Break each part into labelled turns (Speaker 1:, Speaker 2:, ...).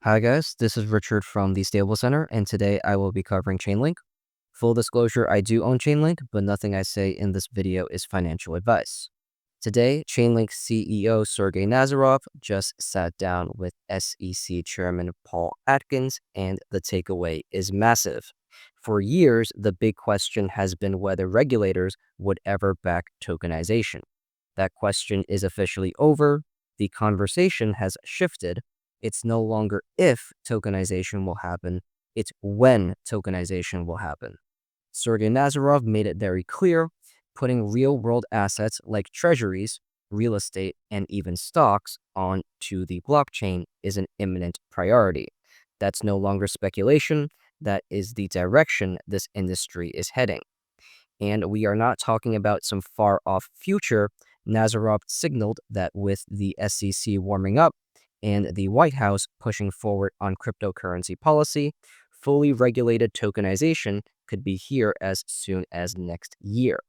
Speaker 1: Hi guys, this is Richard from the Stable Center, and today I will be covering Chainlink. Full disclosure, I do own Chainlink, but nothing I say in this video is financial advice. Today, Chainlink CEO Sergey Nazarov just sat down with SEC Chairman Paul Atkins, and the takeaway is massive. For years, the big question has been whether regulators would ever back tokenization. That question is officially over. The conversation has shifted. It's no longer if tokenization will happen, it's when tokenization will happen. Sergey Nazarov made it very clear, putting real-world assets like treasuries, real estate, and even stocks onto the blockchain is an imminent priority. That's no longer speculation, that is the direction this industry is heading. And we are not talking about some far-off future. Nazarov signaled that with the SEC warming up and the White House pushing forward on cryptocurrency policy, fully regulated tokenization could be here as soon as next year.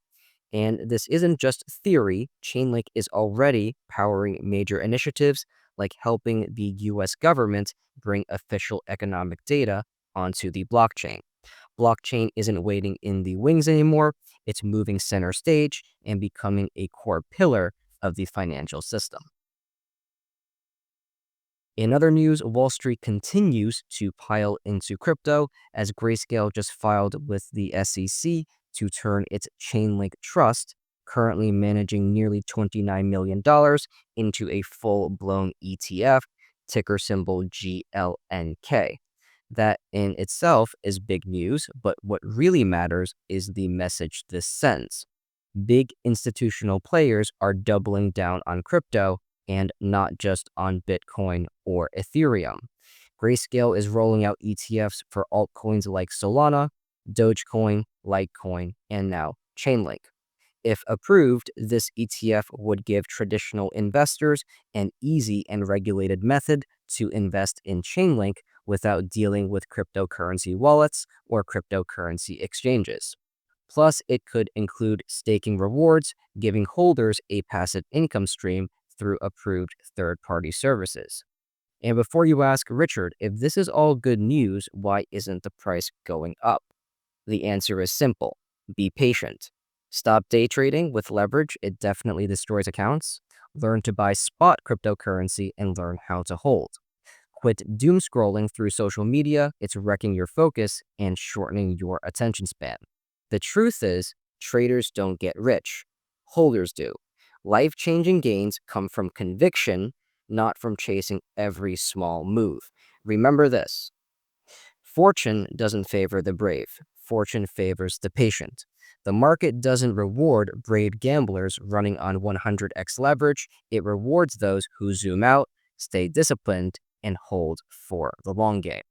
Speaker 1: And this isn't just theory. Chainlink is already powering major initiatives like helping the US government bring official economic data onto the blockchain. Blockchain isn't waiting in the wings anymore. It's moving center stage and becoming a core pillar of the financial system. In other news, Wall Street continues to pile into crypto as Grayscale just filed with the SEC to turn its Chainlink Trust, currently managing nearly $29 million, into a full-blown ETF, ticker symbol GLNK. That in itself is big news, but what really matters is the message this sends. Big institutional players are doubling down on crypto and not just on Bitcoin or Ethereum. Grayscale is rolling out ETFs for altcoins like Solana, Dogecoin, Litecoin, and now Chainlink. If approved, this ETF would give traditional investors an easy and regulated method to invest in Chainlink without dealing with cryptocurrency wallets or cryptocurrency exchanges. Plus, it could include staking rewards, giving holders a passive income stream through approved third-party services. And before you ask, Richard, if this is all good news, why isn't the price going up? The answer is simple. Be patient. Stop day trading with leverage. It definitely destroys accounts. Learn to buy spot cryptocurrency and learn how to hold. Quit doom scrolling through social media. It's wrecking your focus and shortening your attention span. The truth is, traders don't get rich. Holders do. Life-changing gains come from conviction, not from chasing every small move. Remember this. Fortune doesn't favor the brave. Fortune favors the patient. The market doesn't reward brave gamblers running on 100x leverage. It rewards those who zoom out, stay disciplined, and hold for the long game.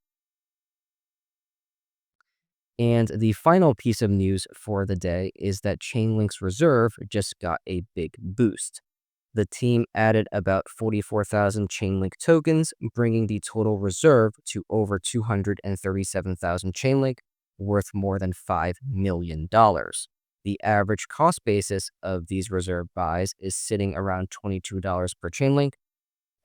Speaker 1: And the final piece of news for the day is that Chainlink's Reserve just got a big boost. The team added about 44,000 Chainlink tokens, bringing the total reserve to over 237,000 Chainlink, worth more than $5 million. The average cost basis of these reserve buys is sitting around $22 per Chainlink.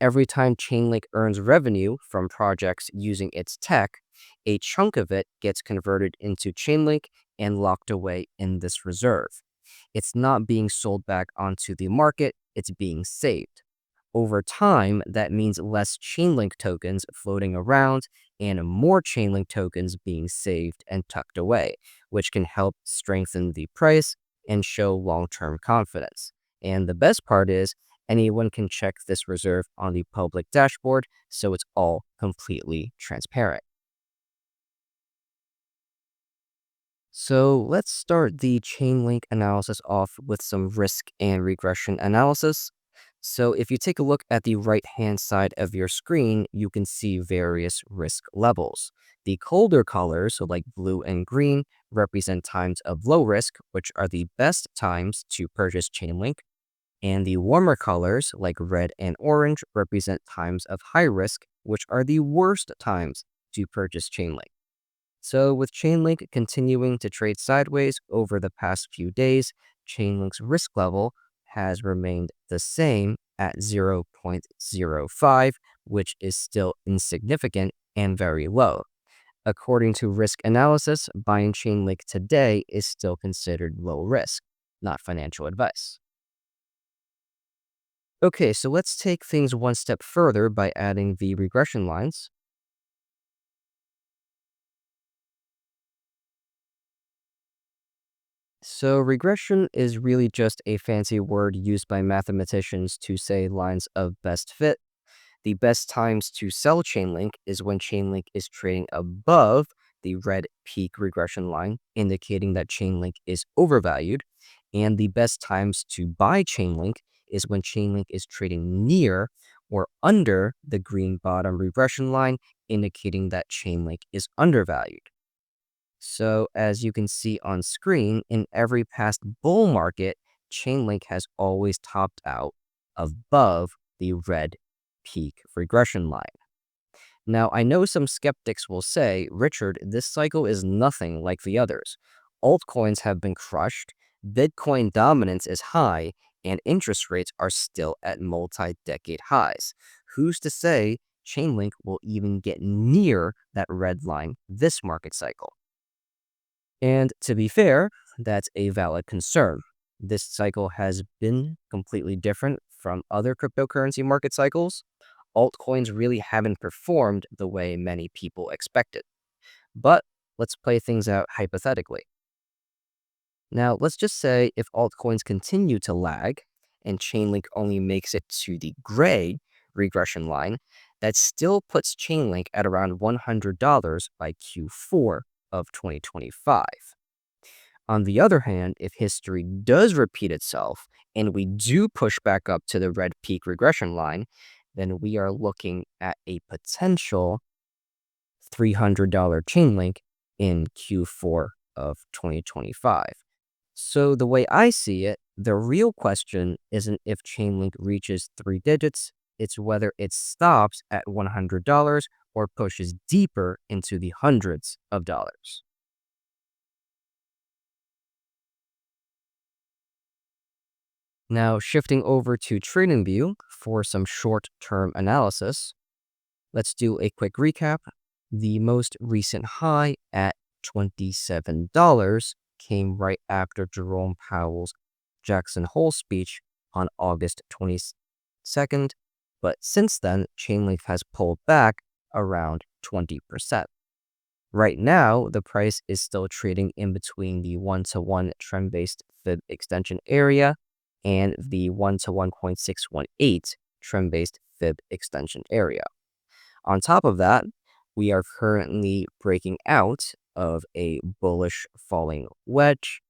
Speaker 1: Every time Chainlink earns revenue from projects using its tech, a chunk of it gets converted into Chainlink and locked away in this reserve. It's not being sold back onto the market, it's being saved. Over time, that means less Chainlink tokens floating around and more Chainlink tokens being saved and tucked away, which can help strengthen the price and show long-term confidence. And the best part is, anyone can check this reserve on the public dashboard, so it's all completely transparent. So let's start the Chainlink analysis off with some risk and regression analysis. So if you take a look at the right-hand side of your screen, you can see various risk levels. The colder colors, so like blue and green, represent times of low risk, which are the best times to purchase Chainlink. And the warmer colors, like red and orange, represent times of high risk, which are the worst times to purchase Chainlink. So with Chainlink continuing to trade sideways over the past few days, Chainlink's risk level has remained the same at 0.05, which is still insignificant and very low. According to risk analysis, buying Chainlink today is still considered low risk, not financial advice. Okay, so let's take things one step further by adding the regression lines. So, regression is really just a fancy word used by mathematicians to say lines of best fit. The best times to sell Chainlink is when Chainlink is trading above the red peak regression line, indicating that Chainlink is overvalued. And the best times to buy Chainlink is when Chainlink is trading near or under the green bottom regression line, indicating that Chainlink is undervalued. So, as you can see on screen, in every past bull market, Chainlink has always topped out above the red peak regression line. Now, I know some skeptics will say, Richard, this cycle is nothing like the others. Altcoins have been crushed, Bitcoin dominance is high, and interest rates are still at multi-decade highs. Who's to say Chainlink will even get near that red line this market cycle? And to be fair, that's a valid concern. This cycle has been completely different from other cryptocurrency market cycles. Altcoins really haven't performed the way many people expected. But let's play things out hypothetically. Now, let's just say if altcoins continue to lag and Chainlink only makes it to the gray regression line, that still puts Chainlink at around $100 by Q4 of 2025. On the other hand, if history does repeat itself and we do push back up to the red peak regression line, then we are looking at a potential $300 Chainlink in Q4 of 2025. So the way I see it, the real question isn't if Chainlink reaches three digits, it's whether it stops at $100 or pushes deeper into the hundreds of dollars. Now, shifting over to TradingView for some short-term analysis, let's do a quick recap. The most recent high at $27 came right after Jerome Powell's Jackson Hole speech on August 22nd, but since then, Chainlink has pulled back around 20%. Right now, the price is still trading in between the 1-to-1 trend-based fib extension area and the 1-to-1.618 trend-based fib extension area. On top of that, we are currently breaking out of a bullish falling wedge,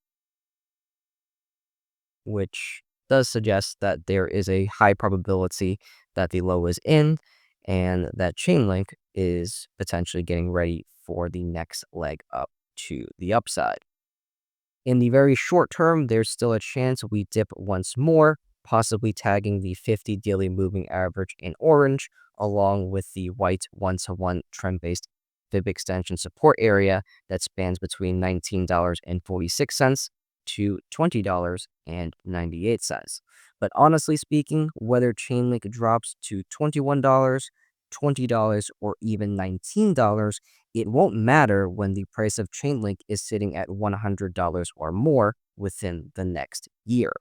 Speaker 1: which does suggest that there is a high probability that the low is in and that Chainlink is potentially getting ready for the next leg up to the upside. In the very short term, there's still a chance we dip once more, possibly tagging the 50 daily moving average in orange, along with the white 1-to-1 trend-based fib extension support area that spans between $19.46 to $20.98. But honestly speaking, whether Chainlink drops to $21, $20, or even $19, it won't matter when the price of Chainlink is sitting at $100 or more within the next year.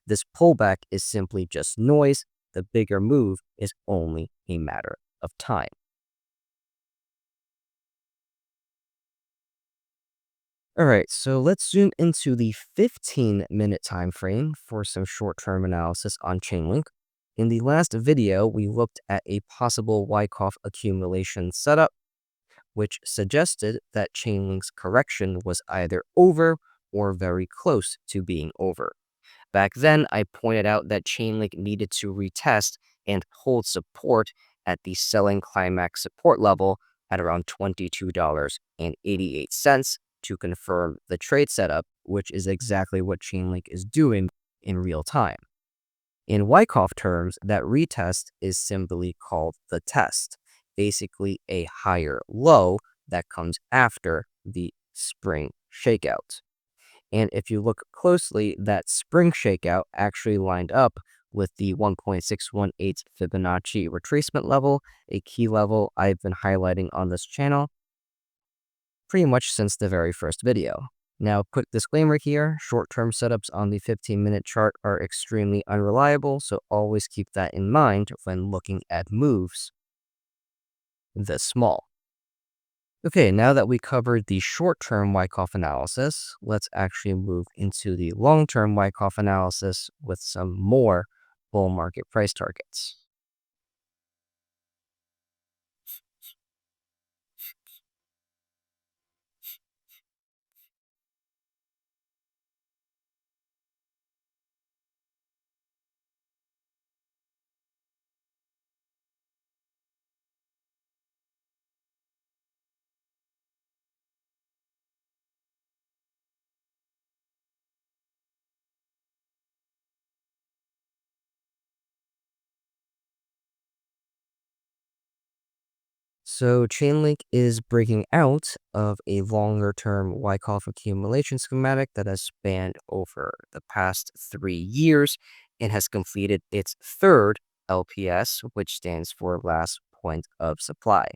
Speaker 1: This pullback is simply just noise. The bigger move is only a matter of time. All right, so let's zoom into the 15-minute time frame for some short-term analysis on Chainlink. In the last video, we looked at a possible Wyckoff accumulation setup, which suggested that Chainlink's correction was either over or very close to being over. Back then, I pointed out that Chainlink needed to retest and hold support at the selling climax support level at around $22.88 to confirm the trade setup, which is exactly what Chainlink is doing in real time. In Wyckoff terms, that retest is simply called the test, basically a higher low that comes after the spring shakeout. And if you look closely, that spring shakeout actually lined up with the 1.618 Fibonacci retracement level, a key level I've been highlighting on this channel pretty much since the very first video. Now, quick disclaimer here, short-term setups on the 15-minute chart are extremely unreliable, so always keep that in mind when looking at moves this small. Okay, now that we covered the short-term Wyckoff analysis, let's actually move into the long-term Wyckoff analysis with some more bull market price targets. So Chainlink is breaking out of a longer-term Wyckoff accumulation schematic that has spanned over the past 3 years and has completed its third LPS, which stands for last point of supply.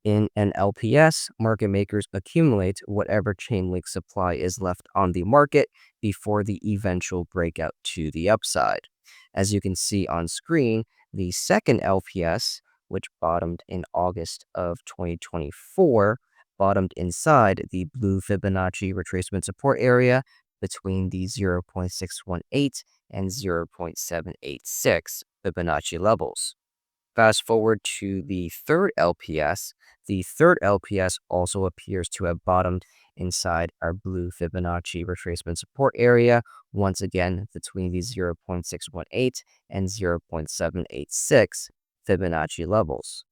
Speaker 1: In an LPS, market makers accumulate whatever Chainlink supply is left on the market before the eventual breakout to the upside. As you can see on screen, the second LPS, which bottomed in August of 2024, bottomed inside the blue Fibonacci retracement support area between the 0.618 and 0.786 Fibonacci levels. Fast forward to the third LPS. The third LPS also appears to have bottomed inside our blue Fibonacci retracement support area, once again between the 0.618 and 0.786 Fibonacci levels.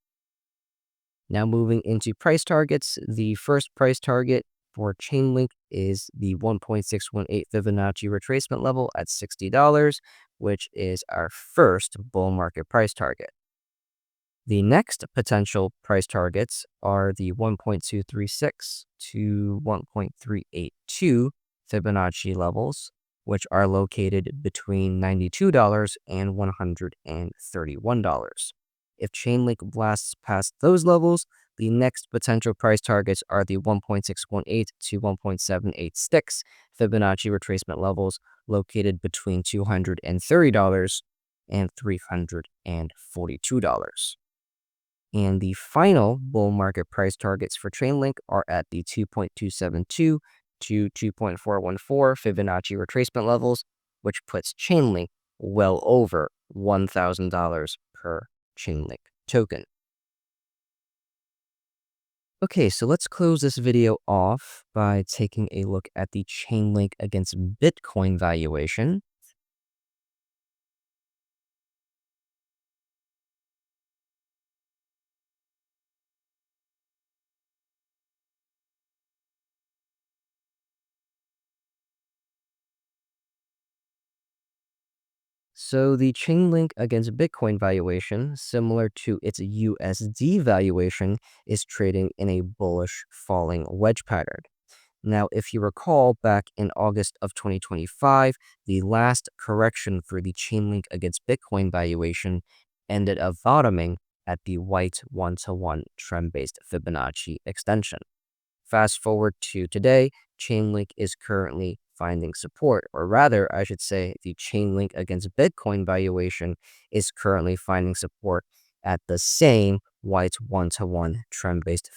Speaker 1: Now moving into price targets, the first price target for Chainlink is the 1.618 Fibonacci retracement level at $60, which is our first bull market price target. The next potential price targets are the 1.236 to 1.382 Fibonacci levels, which are located between $92 and $131. If Chainlink blasts past those levels, the next potential price targets are the 1.618 to 1.786 Fibonacci retracement levels located between $230 and $342. And the final bull market price targets for Chainlink are at the 2.272 to 2.414 Fibonacci retracement levels, which puts Chainlink well over $1,000 per Chainlink token. Okay, so let's close this video off by taking a look at the Chainlink against Bitcoin valuation. So the Chainlink against Bitcoin valuation, similar to its USD valuation, is trading in a bullish falling wedge pattern. Now, if you recall, back in August of 2025, the last correction for the Chainlink against Bitcoin valuation ended up bottoming at the white one-to-one trend-based Fibonacci extension. Fast forward to today, Chainlink is currently finding support, or rather, I should say, the Chainlink against Bitcoin valuation is currently finding support at the same white one-to-one trend-based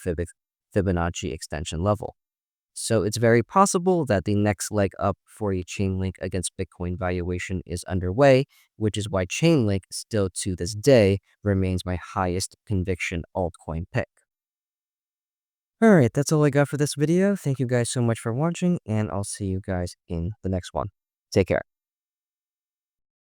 Speaker 1: Fibonacci extension level. So it's very possible that the next leg up for a Chainlink against Bitcoin valuation is underway, which is why Chainlink still to this day remains my highest conviction altcoin pick. Alright, that's all I got for this video. Thank you guys so much for watching, and I'll see you guys in the next one. Take care.